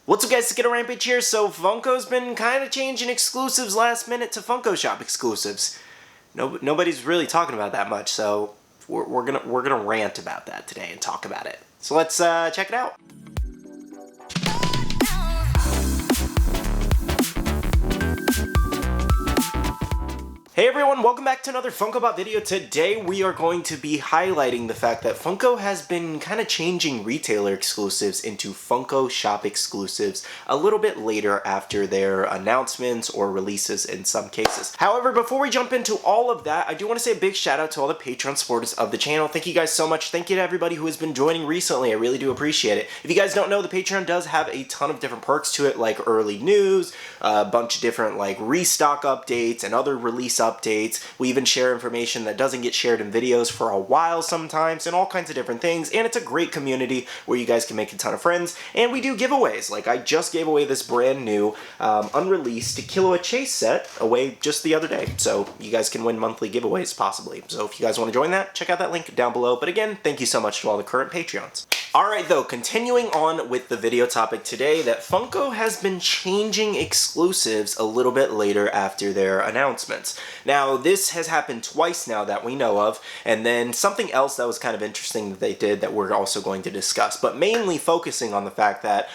What's up guys, Skittlerampage here. So Funko's been kind of changing exclusives last minute to Funko Shop Exclusives. Nobody's really talking about that much, so we're gonna rant about that today and talk about it. So let's check it out. Hey everyone, welcome back to another Funko Pop video. Today we are going to be highlighting the fact that Funko has been kind of changing retailer exclusives into Funko Shop Exclusives a little bit later after their announcements or releases in some cases. However, before we jump into all of that, I do want to say a big shout out to all the Patreon supporters of the channel. Thank you guys so much. Thank you to everybody who has been joining recently. I really do appreciate it. If you guys don't know, the Patreon does have a ton of different perks to it, like early news, a bunch of different like restock updates and other release updates. We even share information that doesn't get shared in videos for a while sometimes, and all kinds of different things. And it's a great community where you guys can make a ton of friends. And we do giveaways. Like I just gave away this brand new unreleased Killua Chase set away just the other day. So you guys can win monthly giveaways possibly. So if you guys want to join that, check out that link down below. But again, thank you so much to all the current Patreons. Alright though, continuing on with the video topic today, that Funko has been changing exclusives a little bit later after their announcements. Now, this has happened twice now that we know of, and then something else that was kind of interesting that they did that we're also going to discuss, but mainly focusing on the fact that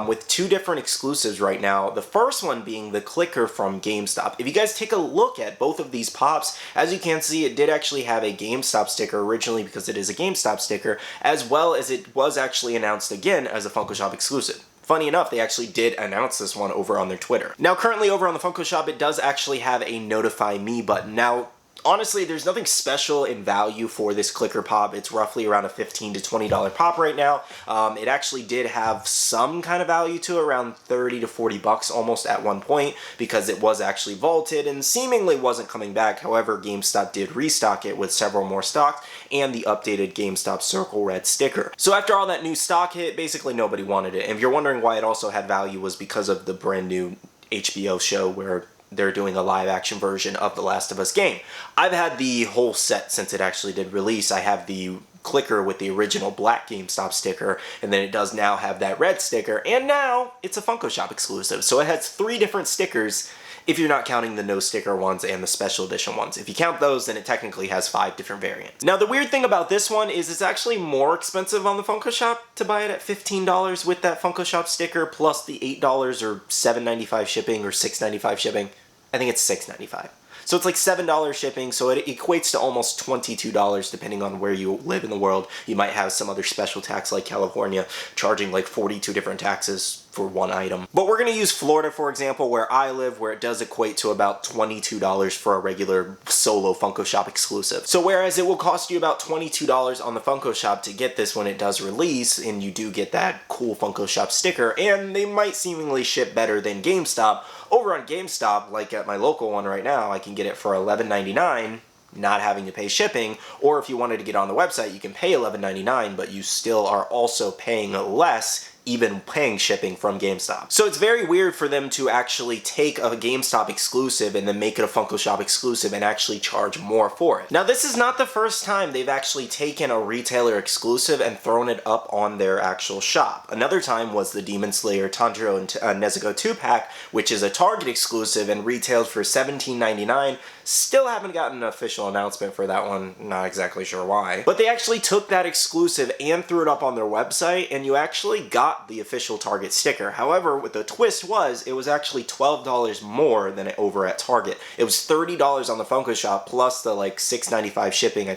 with two different exclusives right now, the first one being the clicker from GameStop. If you guys take a look at both of these pops, as you can see, it did actually have a GameStop sticker originally because it is a GameStop sticker, as well as it was actually announced again as a Funko Shop exclusive. Funny enough, they actually did announce this one over on their Twitter. Now, currently over on the Funko Shop, it does actually have a Notify Me button. Now, honestly, there's nothing special in value for this clicker pop. It's roughly around a $15 to $20 pop right now. It actually did have some kind of value to it, around 30 to 40 bucks almost at one point, because it was actually vaulted and seemingly wasn't coming back. However, GameStop did restock it with several more stocks and the updated GameStop Circle Red sticker. So after all that new stock hit, basically nobody wanted it. And if you're wondering why it also had value, was because of the brand new HBO show where they're doing a live action version of The Last of Us game. I've had the whole set since it actually did release. I have the clicker with the original black GameStop sticker, and then it does now have that red sticker, and now it's a Funko Shop exclusive. So it has 3 different stickers if you're not counting the no sticker ones and the special edition ones. If you count those, then it technically has 5 different variants. Now the weird thing about this one is it's actually more expensive on the Funko Shop to buy it at $15 with that Funko Shop sticker plus the $8 or $7.95 shipping or $6.95 shipping. I think it's $6.95. So it's like $7 shipping, so it equates to almost $22 depending on where you live in the world. You might have some other special tax like California charging like 42 different taxes for one item. But we're going to use Florida, for example, where I live, where it does equate to about $22 for a regular solo Funko Shop exclusive. So whereas it will cost you about $22 on the Funko Shop to get this when it does release, and you do get that cool Funko Shop sticker, and they might seemingly ship better than GameStop, over on GameStop, like at my local one right now, I can get it for $11.99, not having to pay shipping, or if you wanted to get on the website, you can pay $11.99, but you still are also paying less, even paying shipping from GameStop. So it's very weird for them to actually take a GameStop exclusive and then make it a Funko Shop exclusive and actually charge more for it. Now this is not the first time they've actually taken a retailer exclusive and thrown it up on their actual shop. Another time was the Demon Slayer Tanjiro and Nezuko 2-pack, which is a Target exclusive and retailed for $17.99. Still haven't gotten an official announcement for that one, not exactly sure why. But they actually took that exclusive and threw it up on their website, and you actually got the official Target sticker. However, what the twist was, it was actually $12 more than it over at Target. It was $30 on the Funko Shop plus the like $6.95 shipping.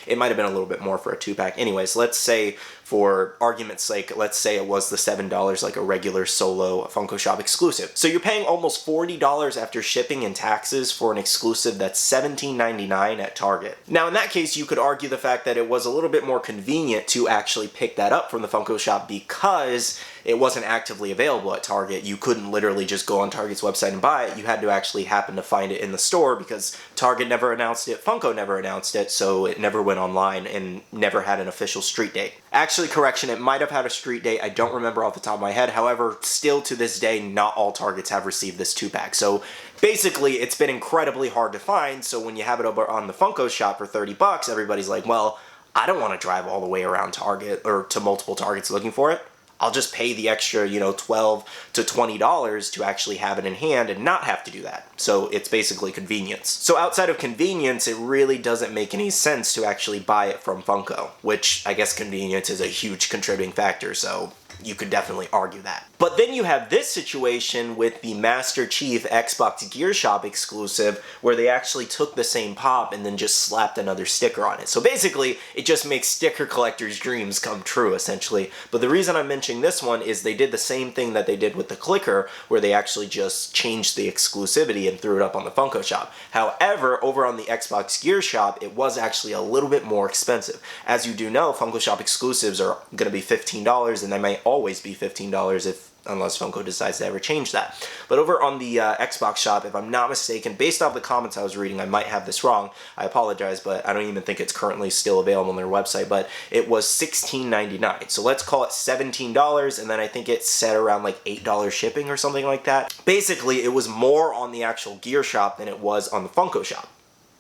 It might have been a little bit more for a 2-pack. Anyways, let's say for argument's sake, let's say it was the $7 like a regular solo Funko Shop exclusive. So you're paying almost $40 after shipping and taxes for an exclusive that's $17.99 at Target. Now in that case, you could argue the fact that it was a little bit more convenient to actually pick that up from the Funko Shop because it wasn't actively available at Target. You couldn't literally just go on Target's website and buy it. You had to actually happen to find it in the store because Target never announced it, Funko never announced it, so it never went online and never had an official street date. Actually, correction, it might have had a street date. I don't remember off the top of my head. However, still to this day, not all Targets have received this 2-pack. So basically, it's been incredibly hard to find. So when you have it over on the Funko Shop for 30 bucks, everybody's like, well, I don't want to drive all the way around Target or to multiple Targets looking for it. I'll just pay the extra, $12 to $20 to actually have it in hand and not have to do that. So it's basically convenience. So outside of convenience, it really doesn't make any sense to actually buy it from Funko, which I guess convenience is a huge contributing factor, so you could definitely argue that. But then you have this situation with the Master Chief Xbox Gear Shop exclusive, where they actually took the same pop and then just slapped another sticker on it. So basically, it just makes sticker collectors' dreams come true, essentially. But the reason I'm mentioning this one is they did the same thing that they did with the clicker, where they actually just changed the exclusivity and threw it up on the Funko Shop. However, over on the Xbox Gear Shop, it was actually a little bit more expensive. As you do know, Funko Shop exclusives are going to be $15, and they may always be $15 unless Funko decides to ever change that. But over on the Xbox shop, if I'm not mistaken, based off the comments I was reading, I might have this wrong, I apologize, but I don't even think it's currently still available on their website, but it was $16.99. So let's call it $17, and then I think it's set around like $8 shipping or something like that. Basically, it was more on the actual Gear Shop than it was on the Funko Shop.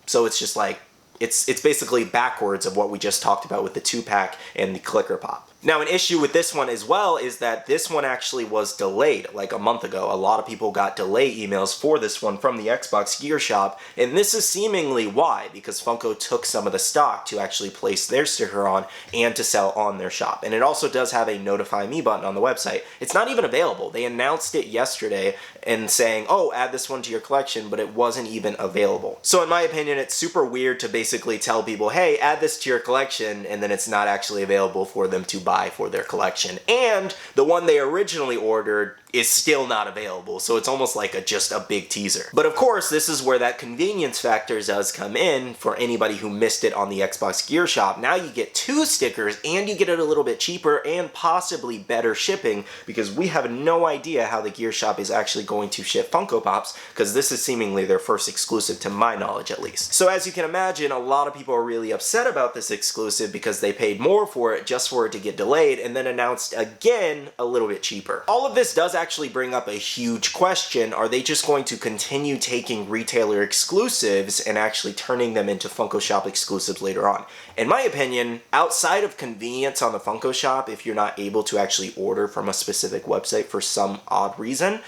So it's just like, it's basically backwards of what we just talked about with the 2-pack and the clicker pop. Now, an issue with this one as well is that this one actually was delayed like a month ago. A lot of people got delay emails for this one from the Xbox Gear Shop, and this is seemingly why, because Funko took some of the stock to actually place their sticker on and to sell on their shop. And it also does have a notify me button on the website. It's not even available. They announced it yesterday and saying, oh, add this one to your collection, but it wasn't even available. So in my opinion, it's super weird to basically tell people, hey, add this to your collection, and then it's not actually available for them to buy for their collection. And the one they originally ordered is still not available, so it's almost like just a big teaser. But of course, this is where that convenience factor does come in for anybody who missed it on the Xbox Gear Shop. Now you get 2 stickers, and you get it a little bit cheaper and possibly better shipping, because we have no idea how the Gear Shop is actually going to ship Funko Pops, because this is seemingly their first exclusive to my knowledge at least. So as you can imagine, a lot of people are really upset about this exclusive because they paid more for it just for it to get delayed and then announced again a little bit cheaper. All of this does actually bring up a huge question. Are they just going to continue taking retailer exclusives and actually turning them into Funko Shop exclusives later on? In my opinion, outside of convenience on the Funko Shop, if you're not able to actually order from a specific website for some odd reason,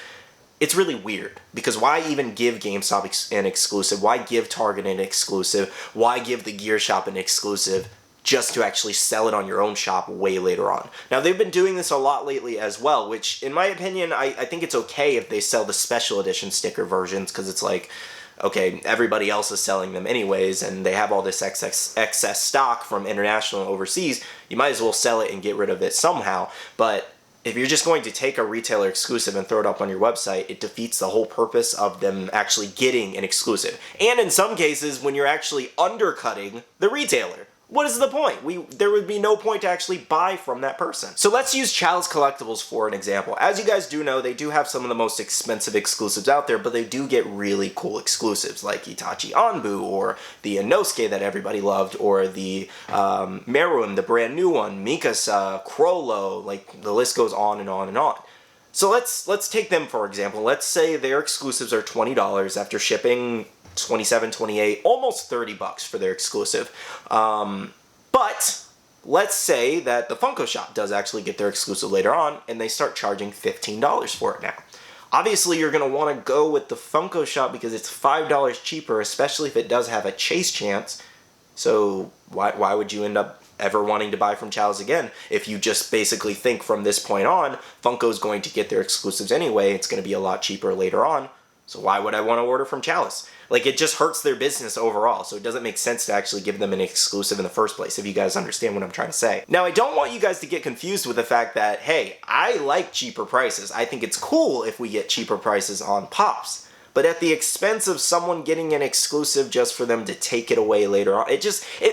it's really weird, because why even give GameStop an exclusive? Why give Target an exclusive? Why give the Gear Shop an exclusive just to actually sell it on your own shop way later on? Now, they've been doing this a lot lately as well, which in my opinion, I think it's okay if they sell the special edition sticker versions, because it's like, okay, everybody else is selling them anyways, and they have all this excess stock from international and overseas. You might as well sell it and get rid of it somehow. But if you're just going to take a retailer exclusive and throw it up on your website, it defeats the whole purpose of them actually getting an exclusive. And in some cases, when you're actually undercutting the retailer, what is the point? There would be no point to actually buy from that person. So let's use Chalice Collectibles for an example. As you guys do know, they do have some of the most expensive exclusives out there, but they do get really cool exclusives like Itachi Anbu, or the Inosuke that everybody loved, or the Meruem, the brand new one, Mikasa, Crollo, like the list goes on and on and on. So let's take them for example. Let's say their exclusives are $20 after shipping 27, 28, almost $30 for their exclusive. But let's say that the Funko Shop does actually get their exclusive later on, and they start charging $15 for it now. Obviously, you're going to want to go with the Funko Shop because it's $5 cheaper, especially if it does have a chase chance. So why would you end up ever wanting to buy from Chalice again if you just basically think from this point on, Funko's going to get their exclusives anyway, it's going to be a lot cheaper later on. So why would I want to order from Chalice? Like, it just hurts their business overall, so it doesn't make sense to actually give them an exclusive in the first place, if you guys understand what I'm trying to say. Now, I don't want you guys to get confused with the fact that, hey, I like cheaper prices. I think it's cool if we get cheaper prices on Pops. But at the expense of someone getting an exclusive just for them to take it away later on, it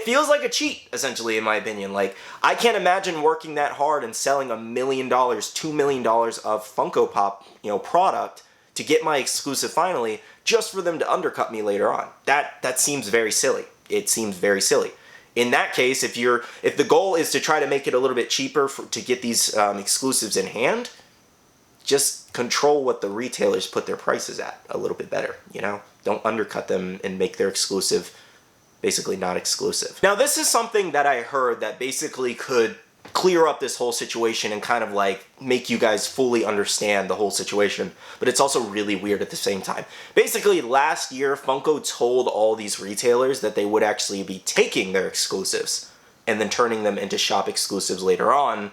feels like a cheat, essentially, in my opinion. Like, I can't imagine working that hard and selling $1 million, $2 million of Funko Pop, product to get my exclusive finally, just for them to undercut me later on. That seems very silly. It seems very silly. In that case, if the goal is to try to make it a little bit cheaper to get these exclusives in hand, just control what the retailers put their prices at a little bit better, Don't undercut them and make their exclusive basically not exclusive. Now, this is something that I heard that basically could clear up this whole situation and kind of like make you guys fully understand the whole situation, but it's also really weird at the same time. Basically, last year, Funko told all these retailers that they would actually be taking their exclusives and then turning them into shop exclusives later on,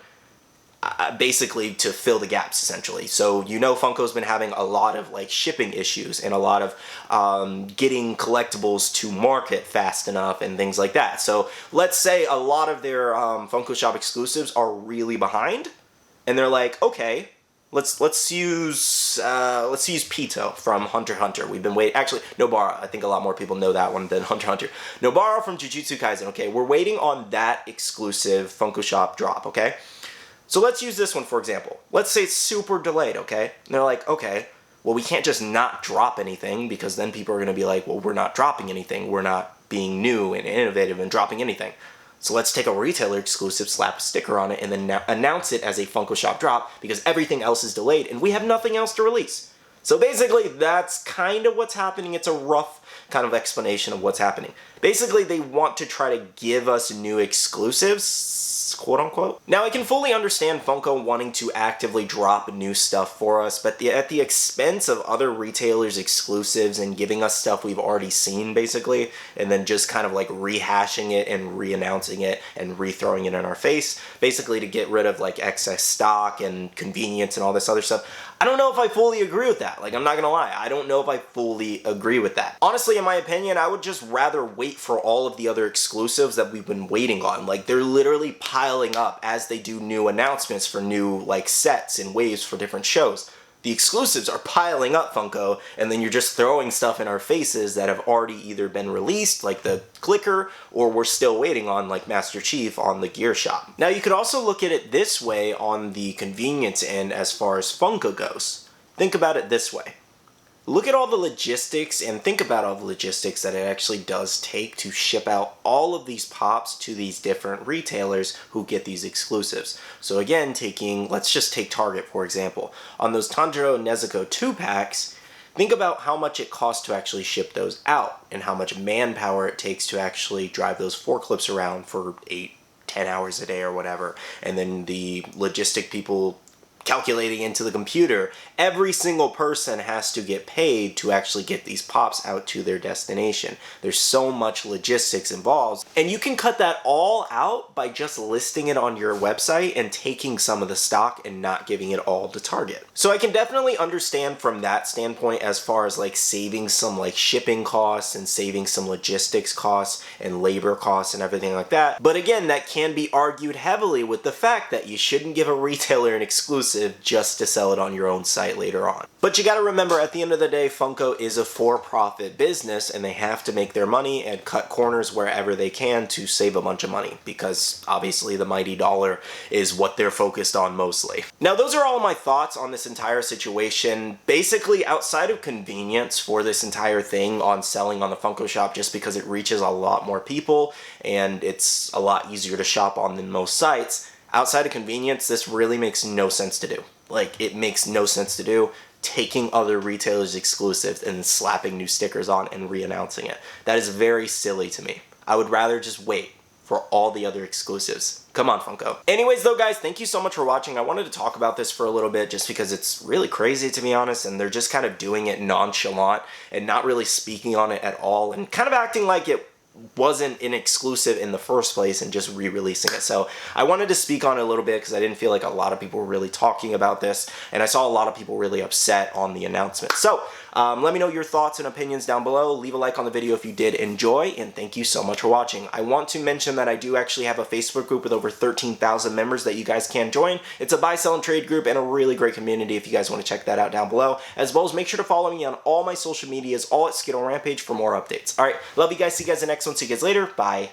basically to fill the gaps, essentially. So, you know, Funko's been having a lot of like shipping issues and a lot of getting collectibles to market fast enough and things like that. So let's say a lot of their Funko Shop exclusives are really behind, and they're like, okay, let's use Pito from Hunter x Hunter. We've been waiting. Actually, Nobara. I think a lot more people know that one than Hunter x Hunter. Nobara from Jujutsu Kaisen. Okay, we're waiting on that exclusive Funko Shop drop. Okay. So let's use this one, for example. Let's say it's super delayed, okay? And they're like, okay, well, we can't just not drop anything, because then people are going to be like, well, we're not dropping anything. We're not being new and innovative and dropping anything. So let's take a retailer exclusive, slap a sticker on it, and then announce it as a Funko Shop drop, because everything else is delayed and we have nothing else to release. So basically, that's kind of what's happening. It's a rough kind of explanation of what's happening. Basically, they want to try to give us new exclusives, quote unquote. Now, I can fully understand Funko wanting to actively drop new stuff for us, but at the expense of other retailers' exclusives and giving us stuff we've already seen, basically, and then just kind of like rehashing it and re-announcing it and re-throwing it in our face, basically to get rid of like excess stock and convenience and all this other stuff. I don't know if I fully agree with that. Like, I'm not gonna lie, I don't know if I fully agree with that. Honestly, in my opinion, I would just rather wait for all of the other exclusives that we've been waiting on. Like, they're literally piling up as they do new announcements for new, like, sets and waves for different shows. The exclusives are piling up, Funko, and then you're just throwing stuff in our faces that have already either been released, like the clicker, or we're still waiting on, like Master Chief on the gear shop. Now, you could also look at it this way on the convenience end as far as Funko goes. Think about it this way. Look at all the logistics and think about all the logistics that it actually does take to ship out all of these pops to these different retailers who get these exclusives. So again, let's just take Target for example. On those Tanjiro Nezuko 2-packs, think about how much it costs to actually ship those out and how much manpower it takes to actually drive those forklifts around for 8-10 hours a day or whatever. And then the logistic people calculating into the computer. Every single person has to get paid to actually get these pops out to their destination. There's so much logistics involved, and you can cut that all out by just listing it on your website and taking some of the stock and not giving it all to Target. So I can definitely understand from that standpoint as far as like saving some like shipping costs and saving some logistics costs and labor costs and everything like that. But again, that can be argued heavily with the fact that you shouldn't give a retailer an exclusive just to sell it on your own site later on. But you gotta remember, at the end of the day, Funko is a for-profit business and they have to make their money and cut corners wherever they can to save a bunch of money, because obviously the mighty dollar is what they're focused on mostly. Now, those are all my thoughts on this entire situation. Basically, outside of convenience for this entire thing on selling on the Funko Shop, just because it reaches a lot more people and it's a lot easier to shop on than most sites, outside of convenience, this really makes no sense to do. Like, it makes no sense to do taking other retailers' exclusives and slapping new stickers on and re-announcing it. That is very silly to me. I would rather just wait for all the other exclusives. Come on, Funko. Anyways, though, guys, thank you so much for watching. I wanted to talk about this for a little bit just because it's really crazy, to be honest, and they're just kind of doing it nonchalant and not really speaking on it at all and kind of acting like it wasn't an exclusive in the first place and just re-releasing it. So I wanted to speak on it a little bit because I didn't feel like a lot of people were really talking about this, and I saw a lot of people really upset on the announcement. So let me know your thoughts and opinions down below. Leave a like on the video if you did enjoy, and thank you so much for watching. I want to mention that I do actually have a Facebook group with over 13,000 members that you guys can join. It's a buy, sell, and trade group and a really great community if you guys want to check that out down below, as well as make sure to follow me on all my social medias, all at Skittlerampage for more updates. Alright, love you guys. See you guys in the next one. See you guys later. Bye.